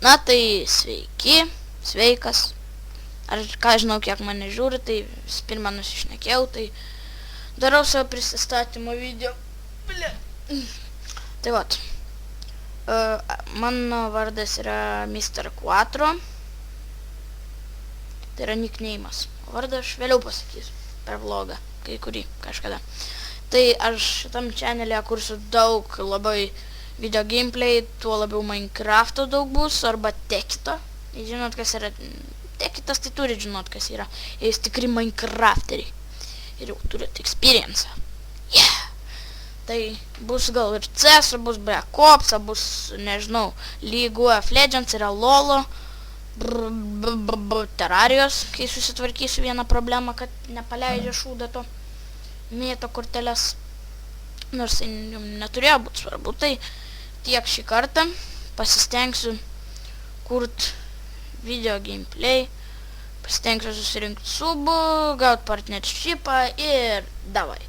Na tai sveiki, sveikas. Ar ką žinau, kiek mane žiūri, tai vis pirma nusišnekėjau, tai darau savo prisistatymo video. Tai vat. Mano vardas yra Mr. Quattro. Tai yra nickname'as. O vardą aš vėliau pasakysiu per vlogą, kai kurį kažkada. Tai aš šitam channel'e kursiu daug labai video gameplay, tuo labiau Minecraft'o daug bus, arba teksto. Žinot, kas yra tekitas, tai turi žinot, kas yra. Jis tikri Minecrafteriai. Ir jau turit experience. Yeah! Tai bus gal ir CS, bus Black Ops, bus, nežinau, League of Legends, yra LOL'o, Terrarijos, kai susitvarkysiu vieną problemą, kad nepaleidžia šūdato mėto korteles. Nors jums neturėjo būti svarbu, tai tiek šį kartą. Pasistengsiu kurt video gameplay, pasistengsiu susirinkti subų, gauti partnershipą ir davai.